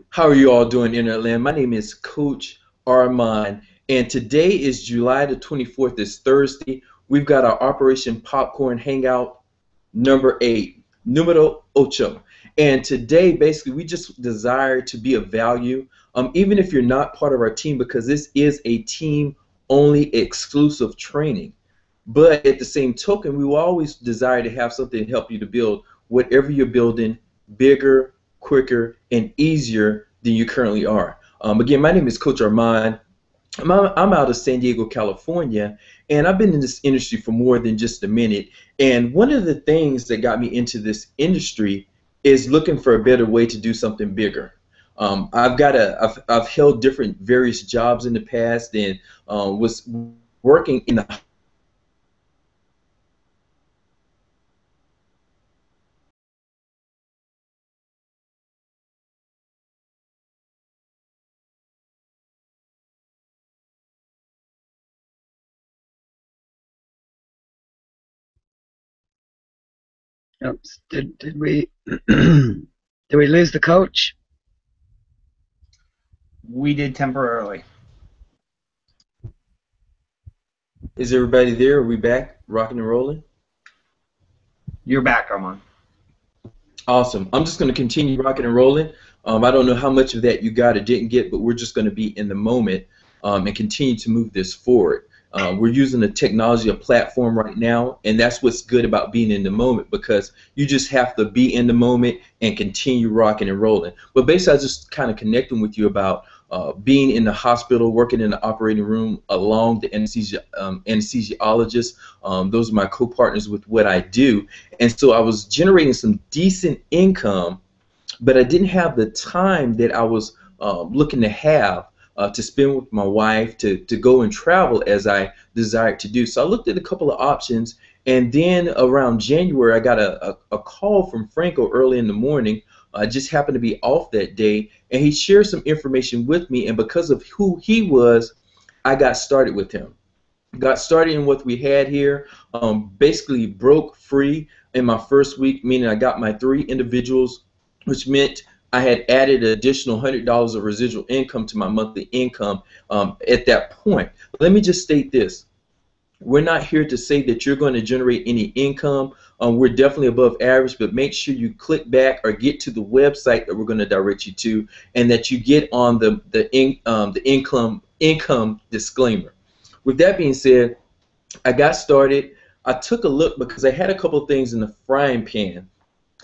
How are you all doing, Internet Land? My name is Coach Armand, and today is July the 24th. It's Thursday. We've got our Operation Popcorn Hangout number 8, numero ocho. And today, basically, we just desire to be of value, even if you're not part of our team, because this is a team-only exclusive training. But at the same token, we will always desire to have something to help you to build whatever you're building bigger, quicker, and easier than you currently are. Again, my name is Coach Armand. I'm out of San Diego, California, and I've been in this industry for more than just a minute. And one of the things that got me into this industry is looking for a better way to do something bigger. I've held different various jobs in the past and was working in the Oops. Did we did we lose the coach? We did temporarily. Is everybody there? Are we back, rocking and rolling? You're back, Armand. Awesome. I'm just going to continue rocking and rolling. I don't know how much of that you got or didn't get, but we're just going to be in the moment and continue to move this forward. We're using a technology, a platform right now, and that's what's good about being in the moment, because you just have to be in the moment and continue rocking and rolling. But basically, I was just kind of connecting with you about being in the hospital, working in the operating room along the anesthesiologist. Those are my co-partners with what I do. And so I was generating some decent income, but I didn't have the time that I was looking to have to spend with my wife, to go and travel as I desired to do. So I looked at a couple of options, and then around January, I got a call from Franco early in the morning. I just happened to be off that day, and he shared some information with me, and because of who he was, I got started with him. Got started in what we had here, basically broke free in my first week, meaning I got my 3 individuals, which meant I had added an additional $100 of residual income to my monthly income at that point. Let me just state this. We're not here to say that you're going to generate any income. We're definitely above average, but make sure you click back or get to the website that we're going to direct you to, and that you get on the income disclaimer. With that being said, I got started. I took a look because I had a couple of things in the frying pan.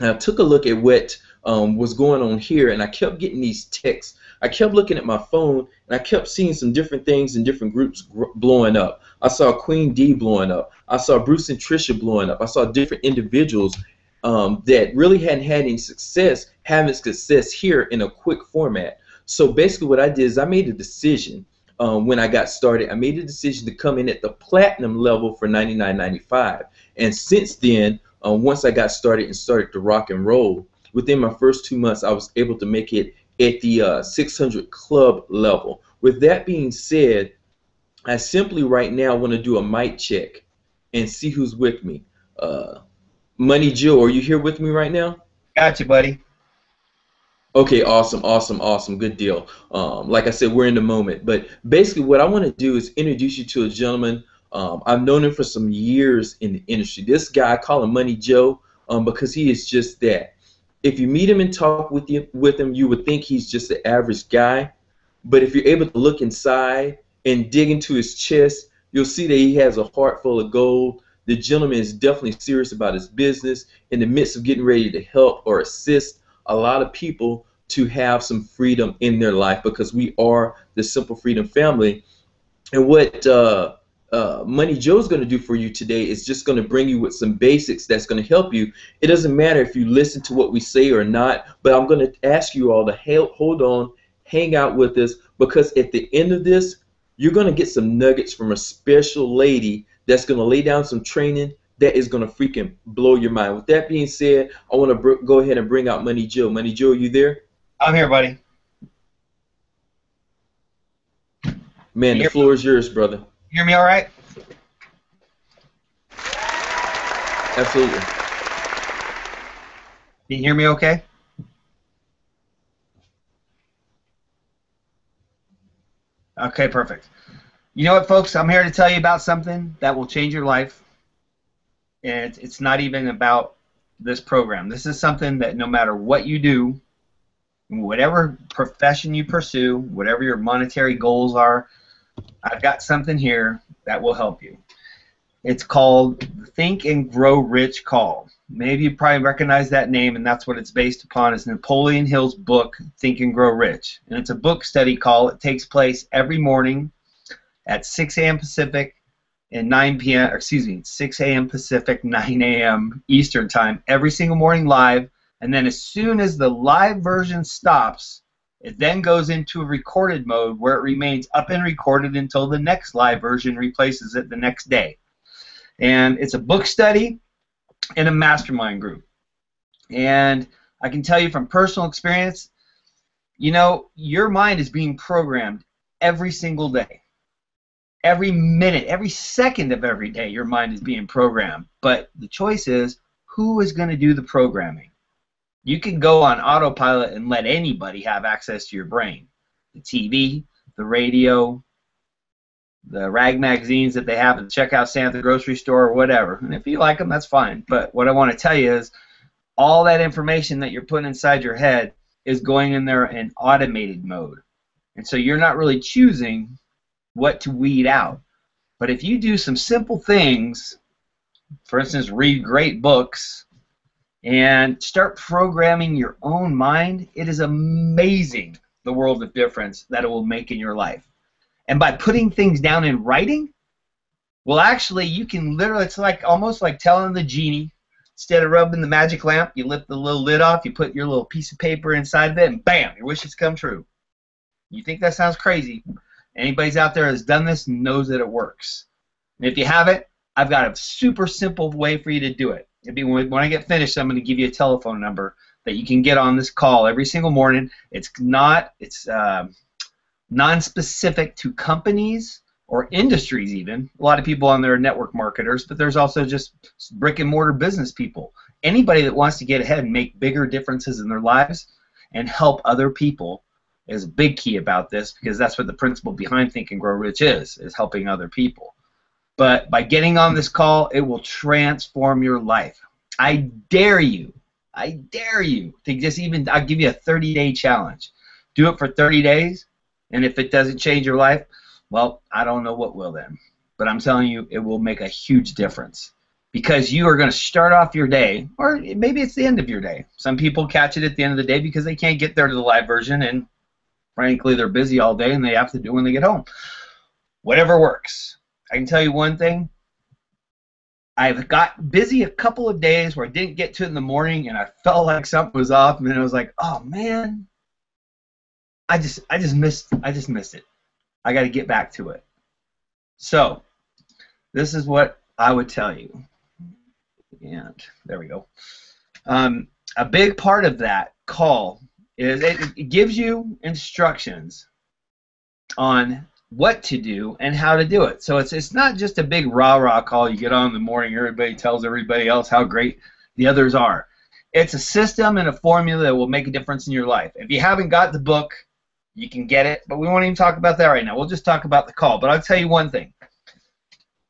And I took a look at what was going on here, and I kept getting these texts. I kept looking at my phone, and I kept seeing some different things in different groups blowing up. I saw Queen D blowing up. I saw Bruce and Trisha blowing up. I saw different individuals that really hadn't had any success, having success here in a quick format. So basically what I did is I made a decision when I got started. I made a decision to come in at the platinum level for $99.95. And since then, once I got started and started to rock and roll, within my first 2 months, I was able to make it at the 600 club level. With that being said, I simply right now want to do a mic check and see who's with me. Money Joe, are you here with me right now? Got you, buddy. Okay, awesome, awesome, awesome, good deal. Like I said, we're in the moment. But basically what I want to do is introduce you to a gentleman. I've known him for some years in the industry. This guy, I call him Money Joe because he is just that. If you meet him and talk with him, you would think he's just an average guy. But if you're able to look inside and dig into his chest, you'll see that he has a heart full of gold. The gentleman is definitely serious about his business, in the midst of getting ready to help or assist a lot of people to have some freedom in their life, because we are the Simple Freedom family. And what Money Joe's going to do for you today is just going to bring you with some basics that's going to help you. It doesn't matter if you listen to what we say or not, but I'm going to ask you all to hold on, hang out with us, because at the end of this, you're going to get some nuggets from a special lady that's going to lay down some training that is going to freaking blow your mind. With that being said, I want to go ahead and bring out Money Joe. Money Joe, are you there? I'm here, buddy. Man, the floor is yours, brother. You hear me all right? Absolutely. Can you hear me okay? Okay, perfect. You know what, folks? I'm here to tell you about something that will change your life. And it's not even about this program. This is something that no matter what you do, whatever profession you pursue, whatever your monetary goals are, I've got something here that will help you. It's called the Think and Grow Rich Call. Maybe you probably recognize that name, and that's what it's based upon. Is Napoleon Hill's book, Think and Grow Rich. And it's a book study call. It takes place every morning at 6 a.m. Pacific and 9 p.m. or excuse me, 6 a.m. Pacific, 9 a.m. Eastern Time, every single morning live. And then as soon as the live version stops, it then goes into a recorded mode where it remains up and recorded until the next live version replaces it the next day. And it's a book study and a mastermind group. And I can tell you from personal experience, you know, your mind is being programmed every single day. Every minute, every second of every day, your mind is being programmed. But the choice is, who is going to do the programming? You can go on autopilot and let anybody have access to your brain. The TV, the radio, the rag magazines that they have at the checkout stand at the grocery store, or whatever. And if you like them, that's fine. But what I want to tell you is, all that information that you're putting inside your head is going in there in automated mode. And so you're not really choosing what to weed out. But if you do some simple things, for instance, read great books, and start programming your own mind, it is amazing the world of difference that it will make in your life. And by putting things down in writing, well, actually, you can literally, it's like almost like telling the genie, instead of rubbing the magic lamp, you lift the little lid off, you put your little piece of paper inside of it, and bam, your wishes come true. You think that sounds crazy? Anybody's out there that's done this knows that it works. And if you haven't, I've got a super simple way for you to do it. It'd be when I get finished, I'm going to give you a telephone number that you can get on this call every single morning. It's non-specific to companies or industries even. A lot of people on there are network marketers, but there's also just brick and mortar business people. Anybody that wants to get ahead and make bigger differences in their lives and help other people is a big key about this, because that's what the principle behind Think and Grow Rich is helping other people. But by getting on this call, it will transform your life. I dare you to just even, I'll give you a 30-day challenge. Do it for 30 days, and if it doesn't change your life, well, I don't know what will then. But I'm telling you, it will make a huge difference, because you are going to start off your day, or maybe it's the end of your day. Some people catch it at the end of the day because they can't get there to the live version, and frankly, they're busy all day and they have to do it when they get home. Whatever works. I can tell you one thing. I've got busy a couple of days where I didn't get to it in the morning, and I felt like something was off, and then I was like, oh man, I just missed it. I got to get back to it. So this is what I would tell you. And there we go. A big part of that call is it gives you instructions on what to do and how to do it. So it's not just a big rah-rah call you get on in the morning, everybody tells everybody else how great the others are. It's a system and a formula that will make a difference in your life. If you haven't got the book, you can get it, but we won't even talk about that right now. We'll just talk about the call. But I'll tell you one thing.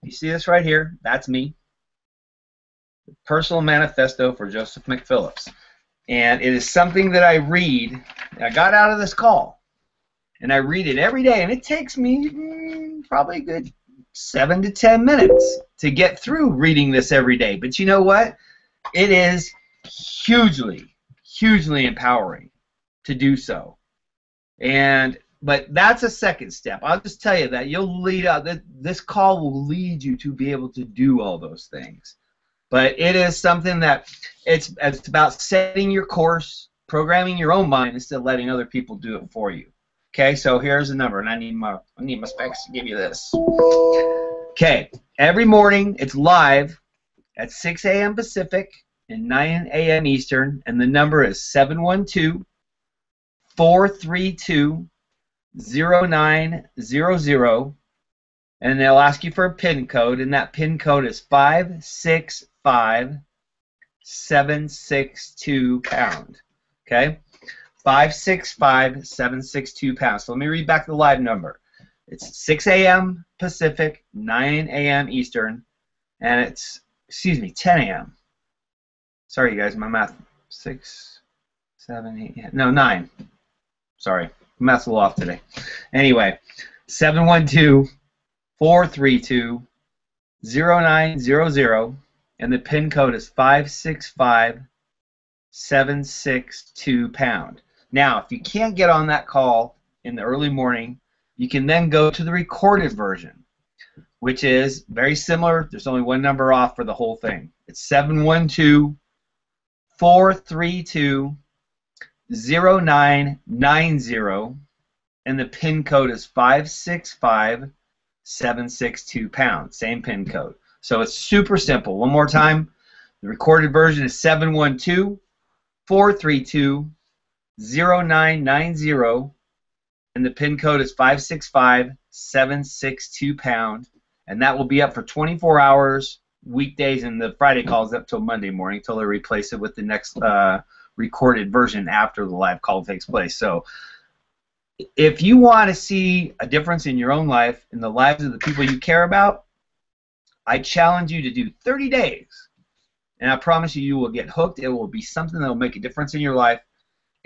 You see this right here? That's me. The Personal Manifesto for Joseph McPhillips. And it is something that I read. I got out of this call, and I read it every day, and it takes me probably a good 7 to 10 minutes to get through reading this every day. But you know what? It is hugely, hugely empowering to do so. But that's a second step. I'll just tell you that you'll lead up. This call will lead you to be able to do all those things. But it is something that it's about setting your course, programming your own mind instead of letting other people do it for you. Okay, so here's the number, and I need my specs to give you this. Okay, every morning it's live at 6 a.m. Pacific and 9 a.m. Eastern, and the number is 712-432-0900, and they'll ask you for a PIN code, and that PIN code is 565-762 pound. Okay, 565-762 pounds. So let me read back the live number: It's 6 a.m. Pacific, 9 a.m. Eastern, and it's, excuse me, 10 a.m. Sorry, you guys, my math. 6, 7, 8, no, 9. Sorry, math's a little off today. Anyway, 712-432-0900, and the PIN code is 565762#. Now, if you can't get on that call in the early morning, you can then go to the recorded version, which is very similar. There's only one number off for the whole thing. It's 712-432-0990, and the PIN code is 565762#. Same PIN code. So it's super simple. One more time. The recorded version is 712-432-0990, and the PIN code is 565762#, and that will be up for 24 hours, weekdays, and the Friday calls up till Monday morning until they replace it with the next recorded version after the live call takes place. So if you want to see a difference in your own life, in the lives of the people you care about, I challenge you to do 30 days, and I promise you, you will get hooked. It will be something that will make a difference in your life,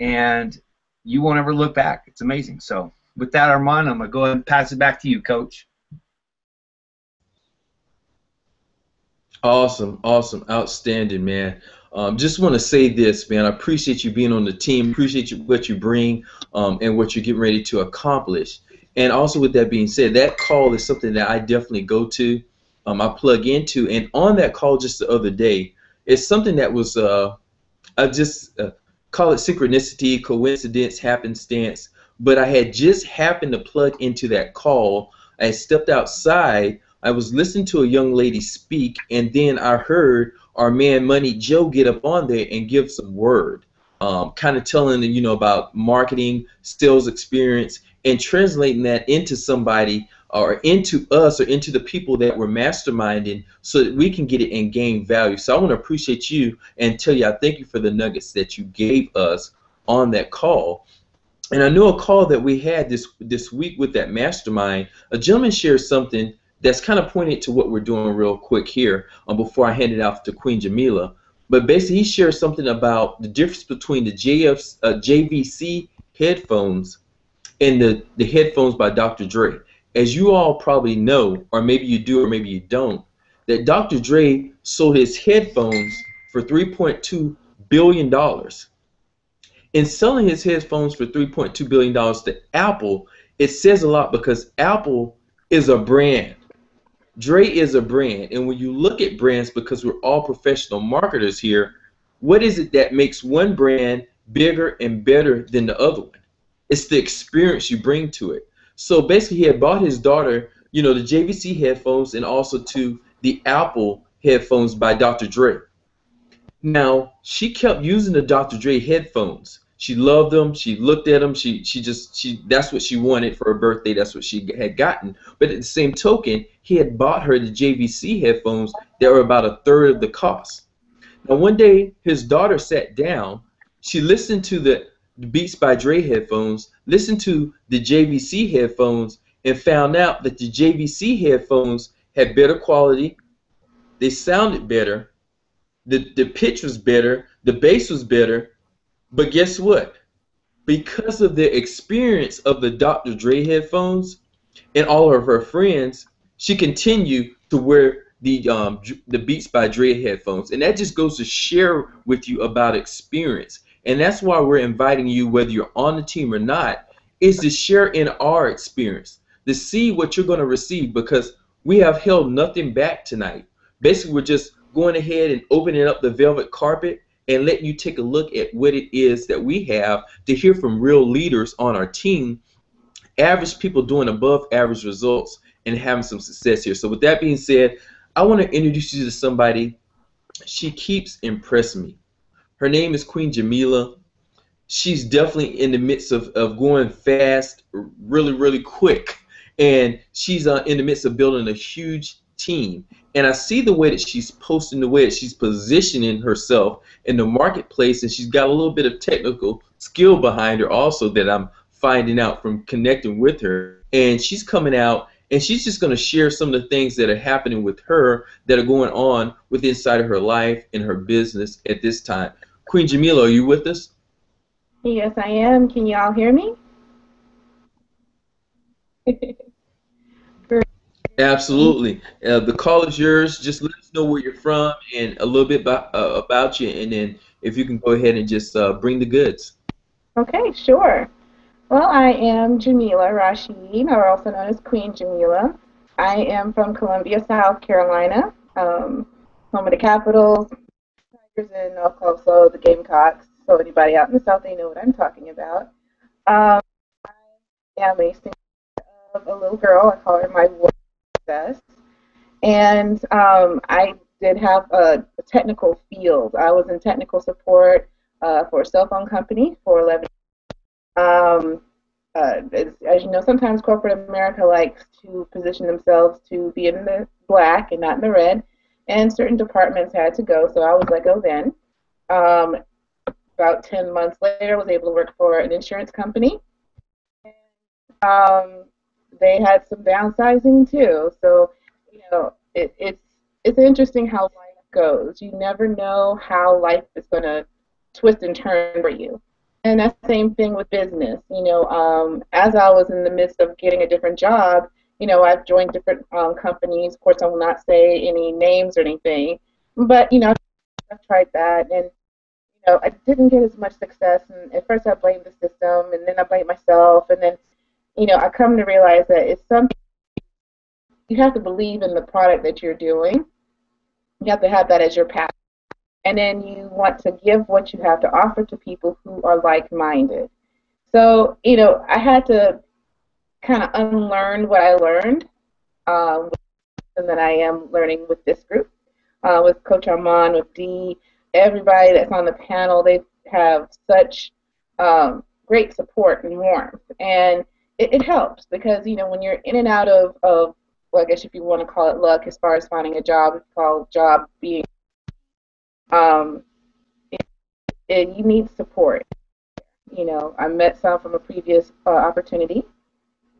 and you won't ever look back. It's amazing. So with that, Armand, I'm going to go ahead and pass it back to you, Coach. Awesome, awesome, outstanding, man. Just want to say this, man. I appreciate you being on the team. Appreciate what you bring and what you're getting ready to accomplish. And also, with that being said, that call is something that I definitely go to. I plug into, and on that call just the other day, it's something that was I just call it synchronicity, coincidence, happenstance. But I had just happened to plug into that call. I stepped outside. I was listening to a young lady speak, and then I heard our man Money Joe get up on there and give some word, kind of telling them, about marketing, sales experience, and translating that into somebody or into us or into the people that we're masterminding so that we can get it and gain value. So I want to appreciate you and tell you I thank you for the nuggets that you gave us on that call. And I know a call that we had this week with that mastermind, a gentleman shared something that's kind of pointed to what we're doing real quick here before I hand it off to Queen Jamila. But basically he shared something about the difference between the JVC headphones and the headphones by Dr. Dre. As you all probably know, or maybe you do or maybe you don't, that Dr. Dre sold his headphones for $3.2 billion. In selling his headphones for $3.2 billion to Apple, it says a lot because Apple is a brand. Dre is a brand. And when you look at brands, because we're all professional marketers here, what is it that makes one brand bigger and better than the other one? It's the experience you bring to it. So basically he had bought his daughter, the JVC headphones and also to the Apple headphones by Dr. Dre. Now, she kept using the Dr. Dre headphones. She loved them. She looked at them. She that's what she wanted for her birthday. That's what she had gotten. But at the same token, he had bought her the JVC headphones that were about a third of the cost. Now, one day, his daughter sat down. She listened to the Beats by Dre headphones, listened to the JVC headphones, and found out that the JVC headphones had better quality. They sounded better. The pitch was better. The bass was better. But guess what? Because of the experience of the Dr. Dre headphones and all of her friends, she continued to wear the Beats by Dre headphones. And that just goes to share with you about experience. And that's why we're inviting you, whether you're on the team or not, is to share in our experience, to see what you're going to receive, because we have held nothing back tonight. Basically, we're just going ahead and opening up the velvet carpet and letting you take a look at what it is that we have to hear from real leaders on our team, average people doing above average results and having some success here. So with that being said, I want to introduce you to somebody. She keeps impressing me. Her name is Queen Jamila. She's definitely in the midst of going fast, really, really quick. And she's in the midst of building a huge team. And I see the way that she's posting, the way that she's positioning herself in the marketplace, and she's got a little bit of technical skill behind her also that I'm finding out from connecting with her. And she's coming out and she's just going to share some of the things that are happening with her that are going on with inside of her life and her business at this time. Queen Jamila, are you with us? Yes, I am. Can you all hear me? Great. Absolutely. The call is yours. Just let us know where you're from and a little bit about you, and then if you can go ahead and just bring the goods. Okay, sure. Well, I am Jamila Rashid, or also known as Queen Jamila. I am from Columbia, South Carolina, home of the Capitals, Tigers, and also the Gamecocks. So anybody out in the South, they know what I'm talking about. Um, I am a singer of a little girl. I call her my word success. And I did have a technical field. I was in technical support for a cell phone company for 11 years. As you know, sometimes corporate America likes to position themselves to be in the black and not in the red, and certain departments had to go, so I was let go then. Um, about 10 months later, I was able to work for an insurance company. Um, they had some downsizing too, so you know it's interesting how life goes. You never know how life is going to twist and turn for you. And that same thing with business. As I was in the midst of getting a different job, I've joined different companies. Of course, I will not say any names or anything, but I've tried that, and I didn't get as much success. And at first, I blamed the system, and then I blamed myself, and then I come to realize that it's something you have to believe in the product that you're doing. You have to have that as your passion. And then you want to give what you have to offer to people who are like-minded. So, I had to kind of unlearn what I learned, and that I am learning with this group, with Coach Armand, with Dee, everybody that's on the panel. They have such great support and warmth. And it helps because, when you're in and out of, well, I guess if you want to call it luck as far as finding a job, it's called job being, um, you need support. I met some from a previous opportunity.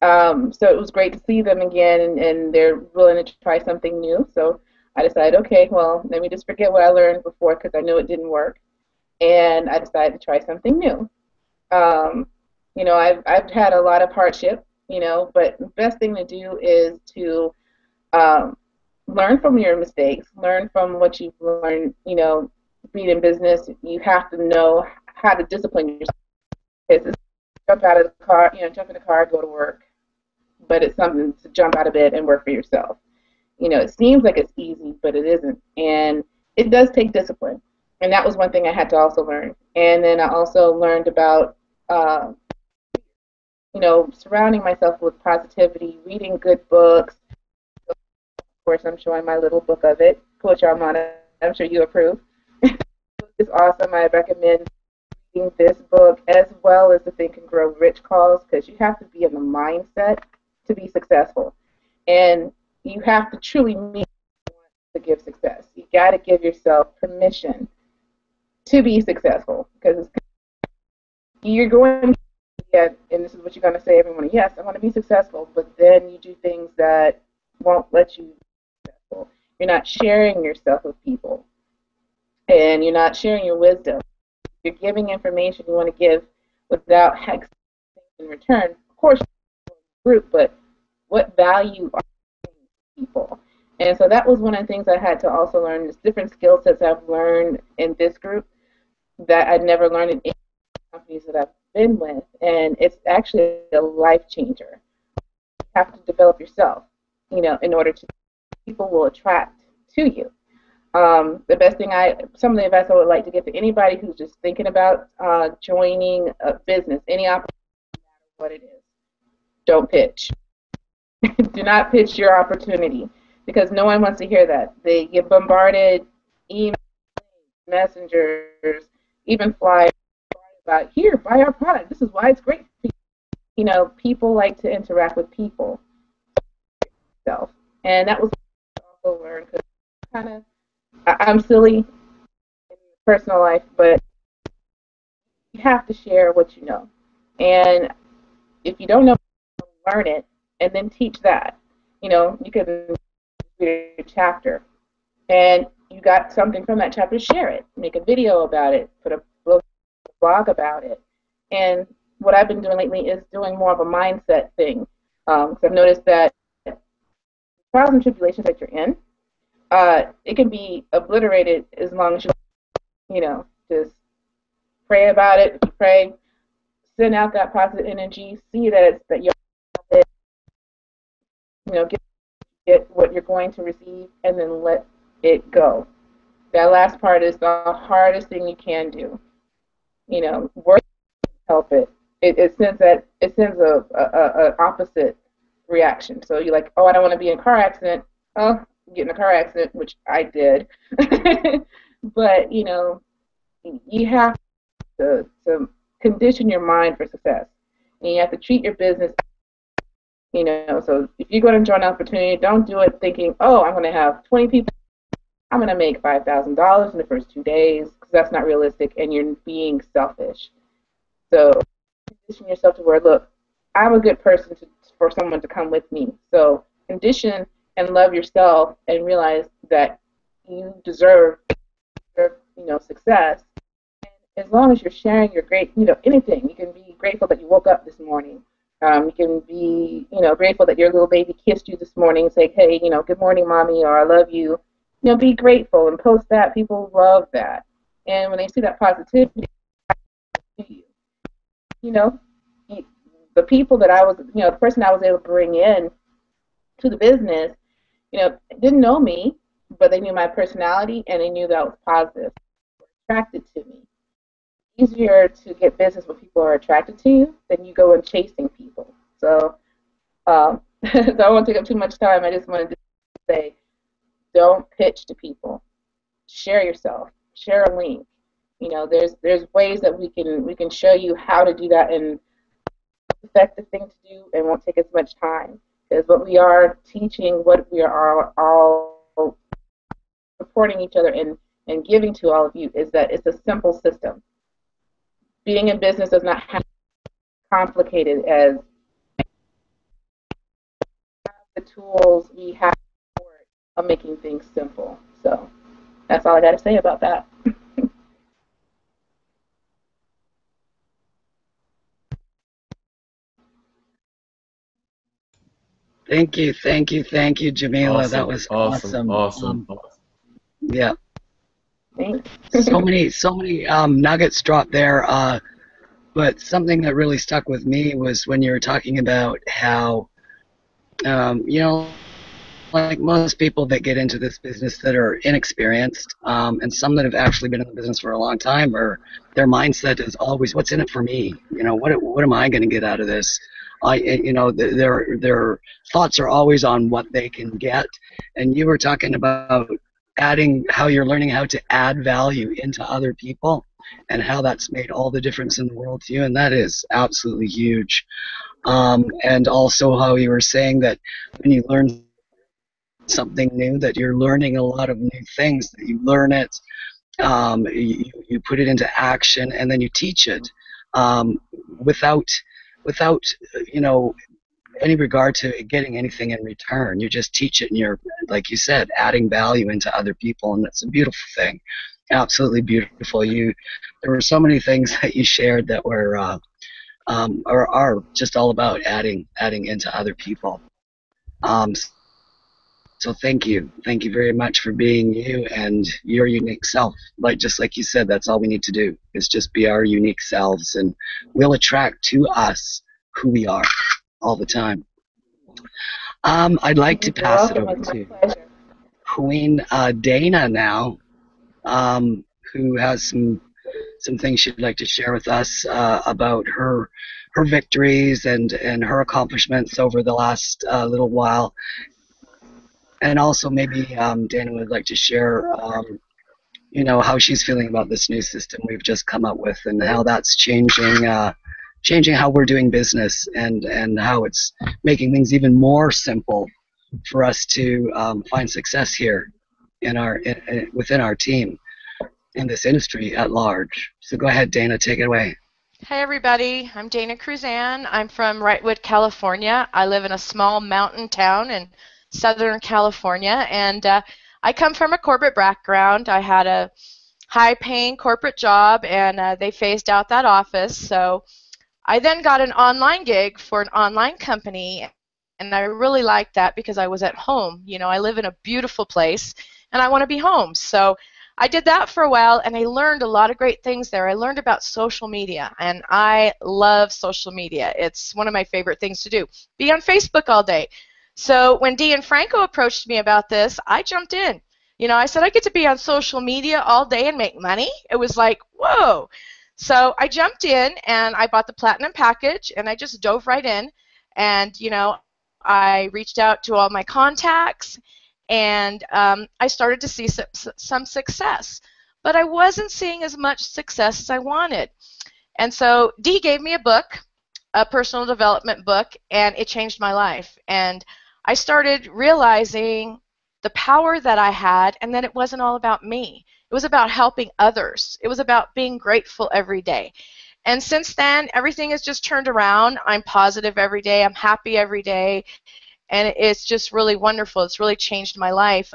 So it was great to see them again, and they're willing to try something new. So I decided, okay, well, let me just forget what I learned before because I knew it didn't work. And I decided to try something new. Um, I've had a lot of hardship, but the best thing to do is to um, learn from your mistakes, learn from what you've learned, being in business. You have to know how to discipline yourself. It's jump out of the car, jump in the car, go to work, but it's something to jump out of bed and work for yourself. It seems like it's easy, but it isn't, and it does take discipline. And that was one thing I had to also learn. And then I also learned about, surrounding myself with positivity, reading good books. Of course, I'm showing my little book of it, Coach Armana. I'm sure you approve. It's awesome. I recommend reading this book as well as the Think and Grow Rich calls, because you have to be in the mindset to be successful. And you have to truly mean to give success. You got to give yourself permission to be successful, because you're going to get, and this is what you're going to say every morning, yes, I want to be successful, but then you do things that won't let you be successful. You're not sharing yourself with people, and you're not sharing your wisdom. You're giving information you want to give without hex in return. Of course, group, but what value are you giving people? And so that was one of the things I had to also learn, is different skill sets I've learned in this group that I'd never learned in any companies that I've been with, and it's actually a life changer. You have to develop yourself, in order to, people will attract to you. The best thing some of the advice I would like to give to anybody who's just thinking about joining a business, any opportunity, no matter what it is, don't pitch. Do not pitch your opportunity, because no one wants to hear that. They get bombarded, emails, messengers, even flyers about, here, buy our product. This is why it's great. People like to interact with people. And that was what I also learned, because I'm silly in personal life, but you have to share what you know. And if you don't know, learn it, and then teach that. You can read a chapter, and you got something from that chapter, share it, make a video about it, put a blog about it. And what I've been doing lately is doing more of a mindset thing. Because I've noticed that trials and tribulations that you're in, it can be obliterated as long as just pray about it. If you pray, send out that positive energy, see that you're, get what you're going to receive, and then let it go. That last part is the hardest thing you can do. Work help it. It sends a opposite reaction. So you're like, oh, I don't want to be in a car accident. Oh, get in a car accident, which I did. But you have to condition your mind for success, and you have to treat your business. So if you're going to join an opportunity, don't do it thinking, oh, I'm going to have 20 people. I'm going to make $5,000 in the first 2 days, because that's not realistic, and you're being selfish. So condition yourself to where, look, I'm a good person for someone to come with me. So condition and love yourself, and realize that you deserve success. And as long as you're sharing your great, anything, you can be grateful that you woke up this morning. You can be, grateful that your little baby kissed you this morning and say, hey, good morning, mommy, or I love you. Be grateful and post that. People love that. And when they see that positivity, the people that I was, the person I was able to bring in to the business, didn't know me, but they knew my personality, and they knew that I was positive, attracted to me. Easier to get business when people are attracted to you than you go and chasing people. So, so I won't take up too much time. I just wanted to say, don't pitch to people. Share yourself. Share a link. There's ways that we can show you how to do that, and effective thing to do, and won't take as much time. Because what we are teaching, what we are all supporting each other and giving to all of you, is that it's a simple system. Being in business does not have to be complicated as the tools we have of making things simple. So that's all I got to say about that. Thank you, Jamila. Awesome. That was awesome. Awesome. Yeah. Thanks. So many nuggets dropped there. But something that really stuck with me was when you were talking about how, like most people that get into this business that are inexperienced, and some that have actually been in the business for a long time, or their mindset is always, what's in it for me? What am I going to get out of this? Their thoughts are always on what they can get. And you were talking about how you're learning how to add value into other people, and how that's made all the difference in the world to you, and that is absolutely huge. And also how you were saying that when you learn something new, that you're learning a lot of new things, that you learn it, you put it into action, and then you teach it, without any regard to getting anything in return. You just teach it, and you're, like you said, adding value into other people, and that's a beautiful thing. Absolutely beautiful. There were so many things that you shared that were are just all about adding into other people. So thank you very much for being you and your unique self. Just like you said, that's all we need to do, is just be our unique selves, and we'll attract to us who we are all the time. I'd like to pass it over to Queen Dana now, who has some things she'd like to share with us about her victories and her accomplishments over the last little while. And also maybe Dana would like to share, how she's feeling about this new system we've just come up with, and how that's changing how we're doing business, and how it's making things even more simple for us to find success here within our team, in this industry at large. So go ahead, Dana, take it away. Hi everybody, I'm Dana Cruzan. I'm from Wrightwood, California. I live in a small mountain town in Southern California, and I come from a corporate background. I had a high-paying corporate job, and they phased out that office. So I then got an online gig for an online company, and I really liked that because I was at home. You know, I live in a beautiful place, and I want to be home. So I did that for a while, and I learned a lot of great things there. I learned about social media, and I love social media. It's one of my favorite things to do. Be on Facebook all day. So when Dee and Franco approached me about this, I jumped in. You know, I said I get to be on social media all day and make money. It was like, whoa. So I jumped in and I bought the platinum package and I just dove right in. And, you know, I reached out to all my contacts and I started to see some success. But I wasn't seeing as much success as I wanted. And so Dee gave me a book, a personal development book, and it changed my life. And I started realizing the power that I had, and that it wasn't all about me. It was about helping others. It was about being grateful every day. And since then, everything has just turned around. I'm positive every day. I'm happy every day. And it's just really wonderful. It's really changed my life.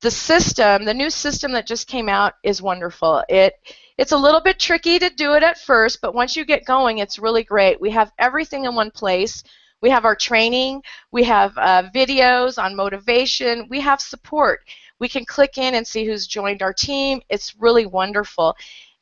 The system, the new system that just came out is wonderful. It's a little bit tricky to do it at first, but once you get going, it's really great. We have everything in one place. We have our training. We have videos on motivation. We have support. We can click in and see who's joined our team. It's really wonderful.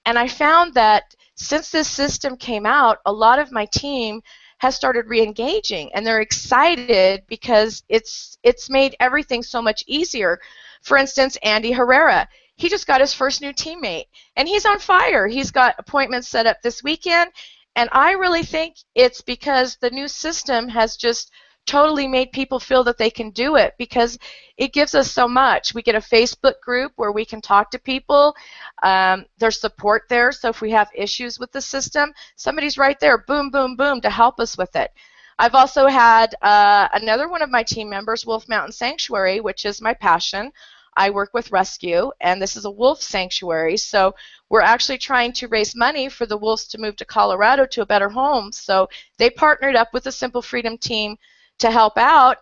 And I found that since this system came out, a lot of my team has started re-engaging, and they're excited because it's made everything so much easier. For instance, Andy Herrera, he just got his first new teammate, and he's on fire. He's got appointments set up this weekend, and I really think it's because the new system has just totally made people feel that they can do it, because it gives us so much. We get a Facebook group where we can talk to people. There's support there, so if we have issues with the system, somebody's right there, boom, boom, boom, to help us with it. I've also had another one of my team members, Wolf Mountain Sanctuary, which is my passion. I work with rescue, and this is a wolf sanctuary, so we're actually trying to raise money for the wolves to move to Colorado to a better home. So they partnered up with the Simple Freedom team to help out,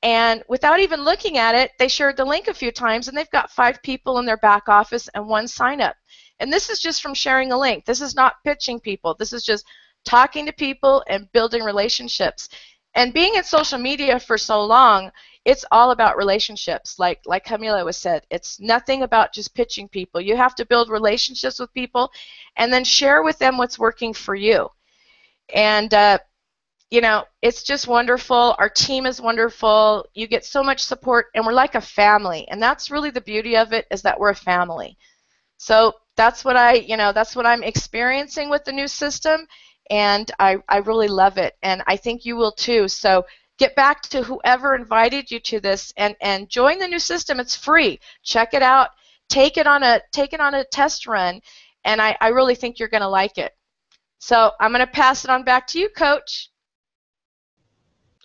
and without even looking at it, they shared the link a few times, and they've got 5 people in their back office and 1 sign up. And this is just from sharing a link. This is not pitching people. This is just talking to people and building relationships. And being in social media for so long, it's all about relationships. Like Camila was said, it's nothing about just pitching people. You have to build relationships with people and then share with them what's working for you. And you know, it's just wonderful. Our team is wonderful. You get so much support, and we're like a family. And that's really the beauty of it, is that we're a family. So that's what that's what I'm experiencing with the new system, and I really love it, and I think you will too. So get back to whoever invited you to this and join the new system. It's free. Check it out. Take it on a test run, and I really think you're going to like it. So I'm going to pass it on back to you, Coach.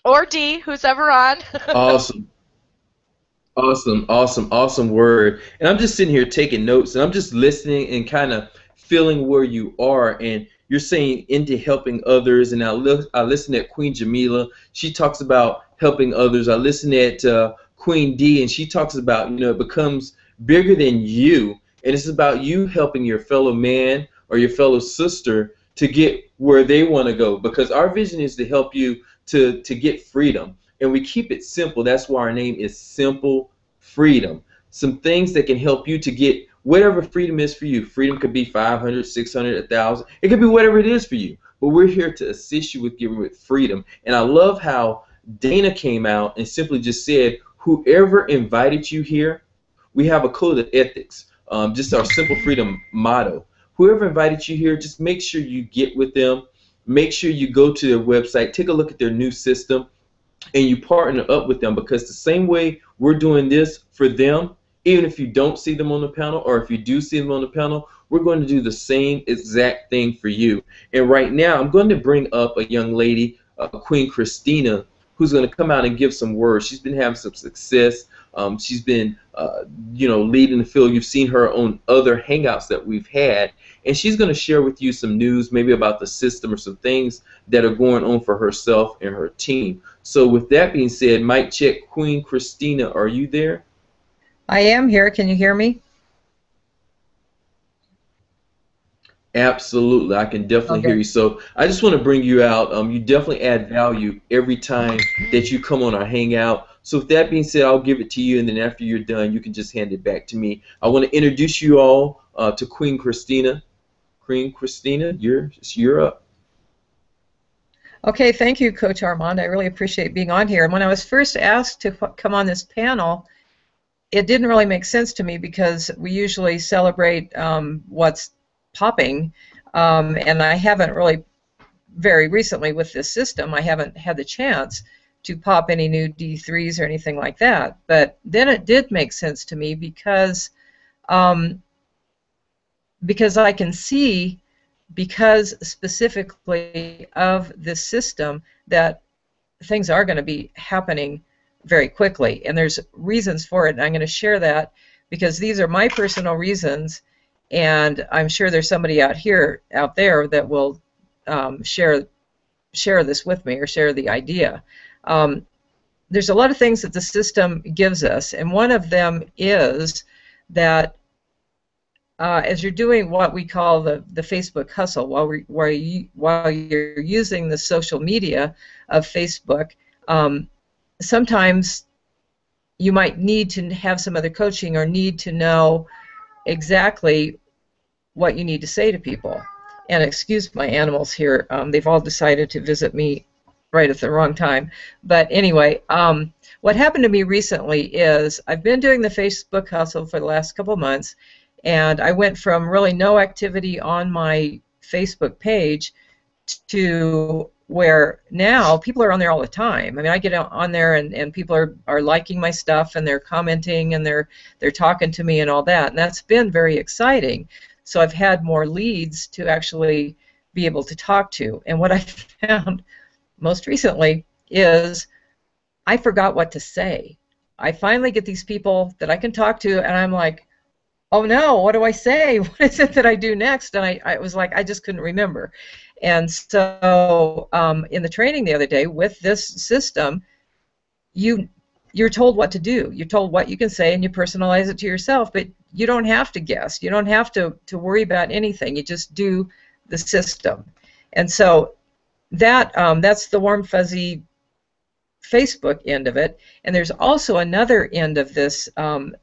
Or D, who's ever on. Awesome. Awesome word. And I'm just sitting here taking notes, and I'm just listening and kind of feeling where you are. And you're saying into helping others. And I listen at Queen Jamila. She talks about helping others. I listen at Queen D, and she talks about, it becomes bigger than you. And it's about you helping your fellow man or your fellow sister to get where they want to go. Because our vision is to help you to get freedom. And we keep it simple. That's why our name is Simple Freedom. Some things that can help you to get whatever freedom is for you. Freedom could be 500, 600, 1,000. It could be whatever it is for you. But we're here to assist you with getting with freedom. And I love how Dana came out and simply just said, whoever invited you here, we have a code of ethics, just our Simple Freedom motto. Whoever invited you here, just make sure you get with them. Make sure you go to their website, take a look at their new system, and you partner up with them, because the same way we're doing this for them, even if you don't see them on the panel, or if you do see them on the panel, we're going to do the same exact thing for you. And right now, I'm going to bring up a young lady, Queen Christina, who's going to come out and give some words. She's been having some success She's been, leading the field. You've seen her on other Hangouts that we've had, and she's going to share with you some news, maybe about the system or some things that are going on for herself and her team. So with that being said, mic check, Queen Christina, are you there? I am here. Can you hear me? Absolutely, I can definitely hear you. So I just want to bring you out. You definitely add value every time that you come on our Hangout. So with that being said, I'll give it to you, and then after you're done, you can just hand it back to me. I want to introduce you all to Queen Christina. Queen Christina, you're up. Okay, thank you, Coach Armand. I really appreciate being on here. And when I was first asked to come on this panel, it didn't really make sense to me because we usually celebrate what's popping, and I haven't really, very recently with this system, I haven't had the chance to pop any new D3s or anything like that. But then it did make sense to me because I can see, because specifically of this system, that things are going to be happening very quickly, and there's reasons for it, and I'm going to share that because these are my personal reasons, and I'm sure there's somebody out there that will share this with me or share the idea. There's a lot of things that the system gives us, and one of them is that as you're doing what we call the Facebook hustle, while you're using the social media of Facebook, sometimes you might need to have some other coaching or need to know exactly what you need to say to people. And excuse my animals here, they've all decided to visit me right at the wrong time. But anyway, what happened to me recently is I've been doing the Facebook hustle for the last couple months, and I went from really no activity on my Facebook page to where now people are on there all the time. I mean, I get on there and people are liking my stuff, and they're commenting, and they're talking to me and all that, and that's been very exciting. So I've had more leads to actually be able to talk to. And what I found most recently is I forgot what to say. I finally get these people that I can talk to, and I'm like, oh no, what do I say? What is it that I do next? And I was like, I just couldn't remember. And so in the training the other day with this system, you're told what to do. You're told what you can say, and you personalize it to yourself, but you don't have to guess. You don't have to worry about anything. You just do the system. And so that's the warm, fuzzy Facebook end of it. And there's also another end of this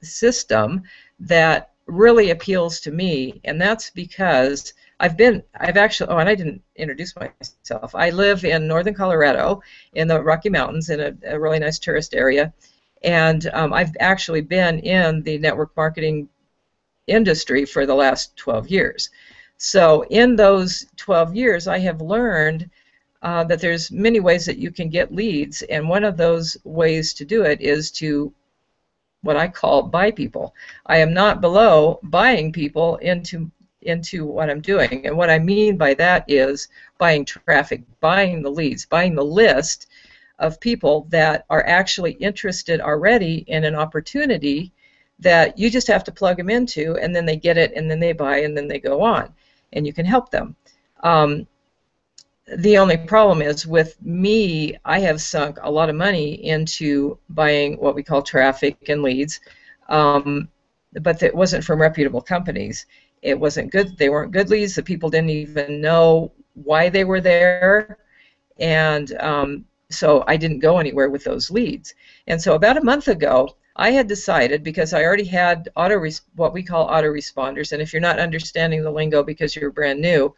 system that really appeals to me, and that's because I've actually, and I didn't introduce myself. I live in northern Colorado in the Rocky Mountains in a really nice tourist area, and I've actually been in the network marketing industry for the last 12 years. So in those 12 years, I have learned that there's many ways that you can get leads, and one of those ways to do it is to what I call buy people. I am not below buying people into what I'm doing, and what I mean by that is buying traffic, buying the leads, buying the list of people that are actually interested already in an opportunity that you just have to plug them into, and then they get it, and then they buy, and then they go on, and you can help them. The only problem is with me, I have sunk a lot of money into buying what we call traffic and leads, but it wasn't from reputable companies. It wasn't good. They weren't good leads. The people didn't even know why they were there, and so I didn't go anywhere with those leads. And so about a month ago, I had decided, because I already had what we call autoresponders, and if you're not understanding the lingo because you're brand new,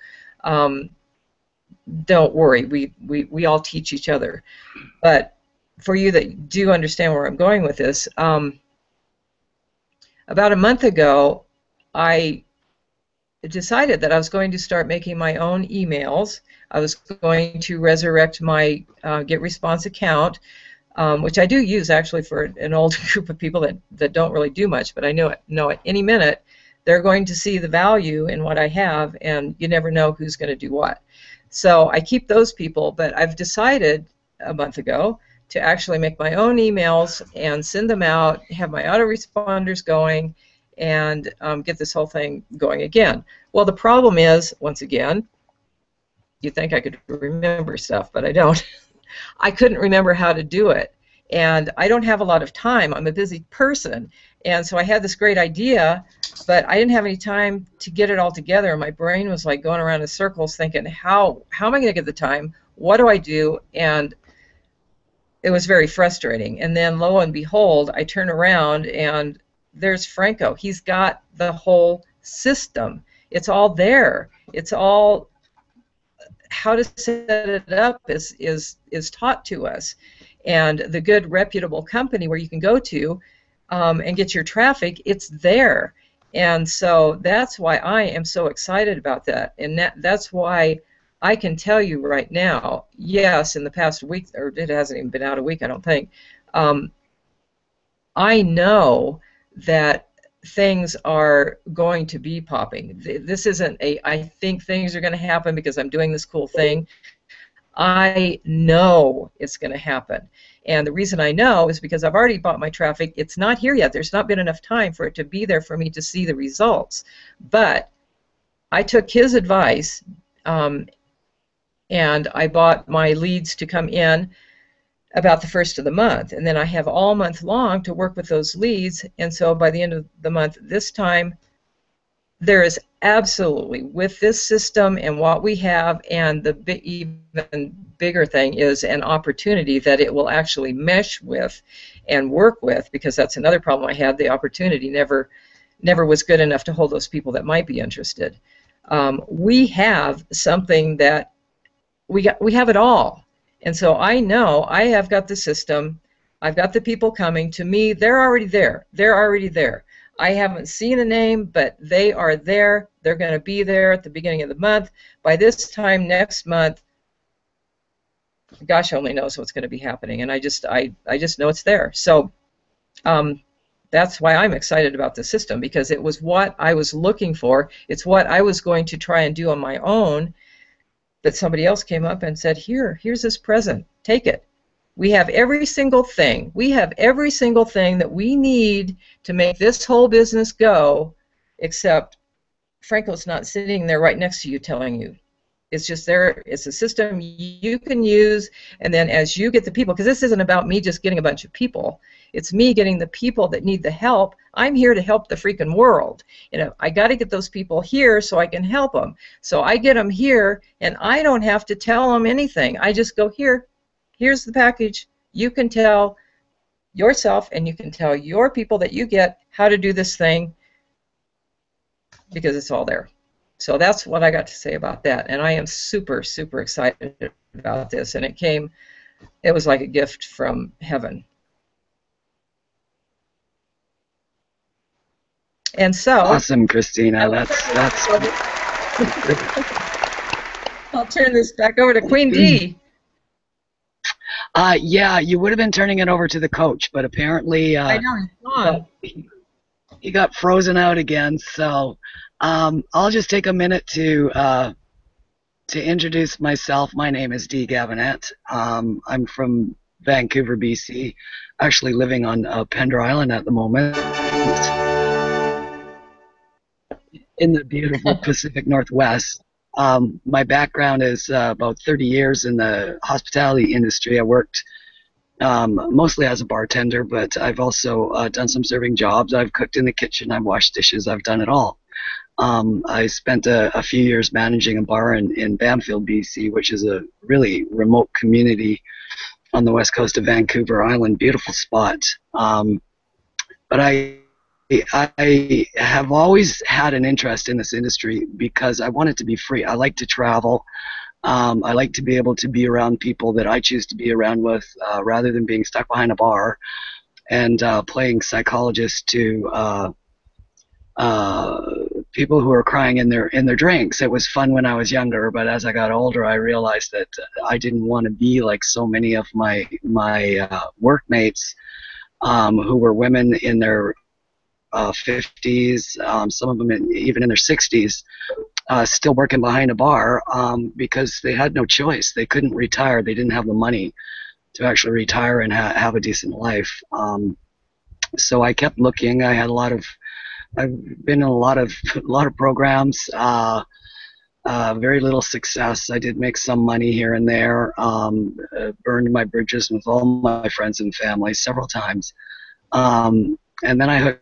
don't worry, we all teach each other. But for you that do understand where I'm going with this, about a month ago, I decided that I was going to start making my own emails. I was going to resurrect my GetResponse account, which I do use actually for an old group of people that don't really do much, but I know at any minute they're going to see the value in what I have, and you never know who's going to do what. So I keep those people, but I've decided a month ago to actually make my own emails and send them out, have my autoresponders going, and get this whole thing going again. Well, the problem is, once again, you think I could remember stuff, but I don't. I couldn't remember how to do it. And I don't have a lot of time. I'm a busy person. And so I had this great idea, but I didn't have any time to get it all together. My brain was like going around in circles thinking, how am I going to get the time? What do I do? And it was very frustrating. And then lo and behold, I turn around and there's Franco. He's got the whole system. It's all there. It's all, how to set it up is taught to us. And the good reputable company where you can go to and get your traffic, it's there. And so that's why I am so excited about that. And that's why I can tell you right now, yes, in the past week, or it hasn't even been out a week, I don't think, I know that things are going to be popping. This isn't I think things are going to happen because I'm doing this cool thing. I know it's going to happen. And the reason I know is because I've already bought my traffic. It's not here yet. There's not been enough time for it to be there for me to see the results. But I took his advice, and I bought my leads to come in about the first of the month. And then I have all month long to work with those leads. And so by the end of the month this time, there is absolutely, with this system and what we have, and the even bigger thing is an opportunity that it will actually mesh with and work with, because that's another problem I had. The opportunity never was good enough to hold those people that might be interested. We have something that we have it all. And so I know I have got the system. I've got the people coming to me. They're already there. They're already there. I haven't seen a name, but they are there. They're going to be there at the beginning of the month. By this time next month, gosh only knows what's going to be happening. And I just know it's there. So that's why I'm excited about the system, because it was what I was looking for. It's what I was going to try and do on my own, but somebody else came up and said, here's this present. Take it. We have every single thing. We have every single thing that we need to make this whole business go, except Franco's not sitting there right next to you telling you. It's just there. It's a system you can use, and then as you get the people, because this isn't about me just getting a bunch of people. It's me getting the people that need the help. I'm here to help the freaking world. You know, I got to get those people here so I can help them. So I get them here, and I don't have to tell them anything. I just go, here's the package. You can tell yourself, and you can tell your people that you get how to do this thing, because it's all there. So that's what I got to say about that, and I am super, super excited about this, and it was like a gift from heaven. And so awesome, Christina. That's I'll turn this back over to Queen D. Yeah, you would have been turning it over to the coach, but apparently I know he's gone. He got frozen out again. So I'll just take a minute to introduce myself. My name is Dee Gavinette. I'm from Vancouver, BC, actually living on Pender Island at the moment, in the beautiful Pacific Northwest. My background is about 30 years in the hospitality industry. I worked mostly as a bartender, but I've also done some serving jobs. I've cooked in the kitchen. I've washed dishes. I've done it all. I spent a few years managing a bar in Bamfield, BC, which is a really remote community on the west coast of Vancouver Island. Beautiful spot. But I have always had an interest in this industry because I want it to be free. I like to travel. I like to be able to be around people that I choose to be around with, rather than being stuck behind a bar and playing psychologist to people who are crying in their drinks. It was fun when I was younger, but as I got older, I realized that I didn't want to be like so many of my workmates who were women in their 50s, some of them even in their 60s, still working behind a bar because they had no choice. They couldn't retire. They didn't have the money. to actually retire and have a decent life. So I kept looking. I've been in a lot of programs. Very little success. I did make some money here and there. Burned my bridges with all my friends and family several times. And then I